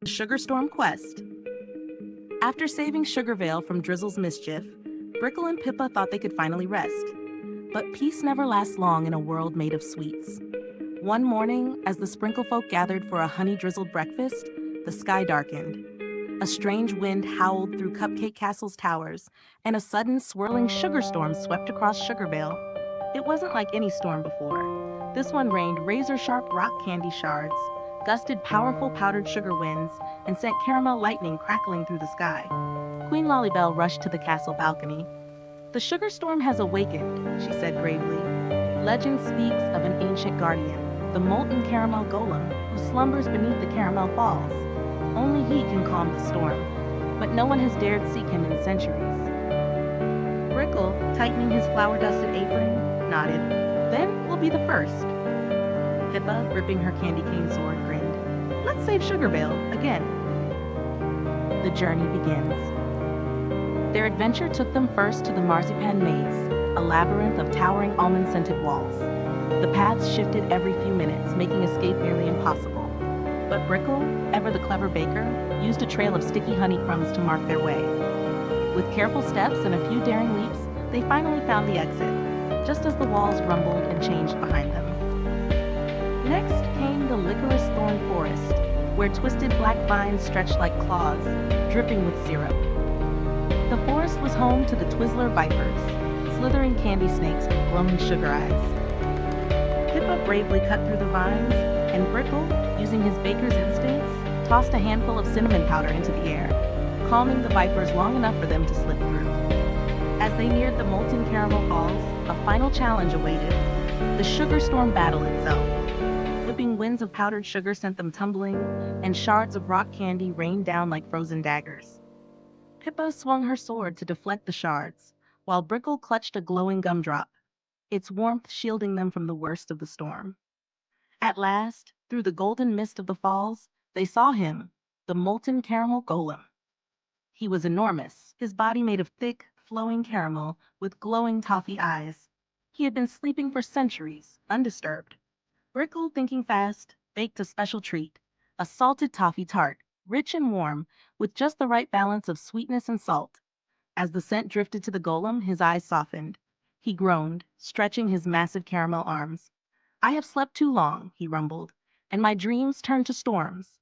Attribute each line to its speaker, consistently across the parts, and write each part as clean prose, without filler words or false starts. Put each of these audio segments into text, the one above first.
Speaker 1: Sugar Storm Quest. After saving Sugarvale from Drizzle's mischief, Brickle and Pippa thought they could finally rest. But peace never lasts long in a world made of sweets. One morning, as the Sprinkle folk gathered for a honey-drizzled breakfast, the sky darkened. A strange wind howled through Cupcake Castle's towers, and a sudden swirling sugar storm swept across Sugarvale. It wasn't like any storm before. This one rained razor-sharp rock candy shards, gusted powerful powdered sugar winds, and sent caramel lightning crackling through the sky. Queen Lollybell rushed to the castle balcony. "The sugar storm has awakened," she said gravely. "Legend speaks of an ancient guardian, the molten caramel golem, who slumbers beneath the caramel falls. Only he can calm the storm, but no one has dared seek him in centuries." Brickle, tightening his flour-dusted apron, nodded. "Then we'll be the first." Pippa, gripping her candy cane sword, grinned. "Let's save Sugarvale again." The journey begins. Their adventure took them first to the Marzipan Maze, a labyrinth of towering almond-scented walls. The paths shifted every few minutes, making escape nearly impossible. But Brickle, ever the clever baker, used a trail of sticky honey crumbs to mark their way. With careful steps and a few daring leaps, they finally found the exit, just as the walls rumbled and changed behind them. Next came the Licorice Thorn Forest, where twisted black vines stretched like claws, dripping with syrup. The forest was home to the Twizzler Vipers, slithering candy snakes with glowing sugar eyes. Pippa bravely cut through the vines, and Brickle, using his baker's instincts, tossed a handful of cinnamon powder into the air, calming the vipers long enough for them to slip through. As they neared the molten caramel falls, a final challenge awaited: the sugar storm battle itself. Whipping winds of powdered sugar sent them tumbling, and shards of rock candy rained down like frozen daggers. Pippa swung her sword to deflect the shards, while Brickle clutched a glowing gumdrop, its warmth shielding them from the worst of the storm. At last, through the golden mist of the falls, they saw him, the molten caramel golem. He was enormous, his body made of thick, flowing caramel with glowing toffee eyes. He had been sleeping for centuries, undisturbed. Brickle, thinking fast, baked a special treat, a salted toffee tart, rich and warm, with just the right balance of sweetness and salt. As the scent drifted to the golem, his eyes softened. He groaned, stretching his massive caramel arms. "I have slept too long," he rumbled, "and my dreams turned to storms."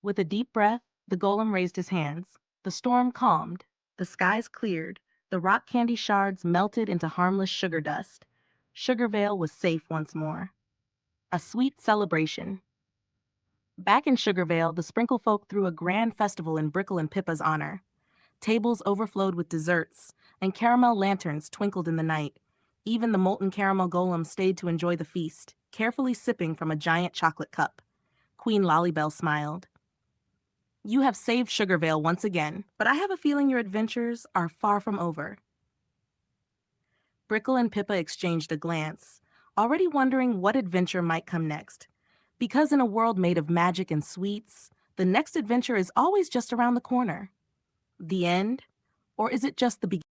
Speaker 1: With a deep breath, the golem raised his hands. The storm calmed, the skies cleared, the rock candy shards melted into harmless sugar dust. Sugarvale was safe once more. A sweet celebration. Back in Sugarvale, the Sprinkle folk threw a grand festival in Brickle and Pippa's honor. Tables overflowed with desserts, and caramel lanterns twinkled in the night. Even the molten caramel golem stayed to enjoy the feast, carefully sipping from a giant chocolate cup. Queen Lollybell smiled. "You have saved Sugarvale once again, but I have a feeling your adventures are far from over." Brickle and Pippa exchanged a glance, already wondering what adventure might come next. Because in a world made of magic and sweets, the next adventure is always just around the corner. The end? Or is it just the beginning?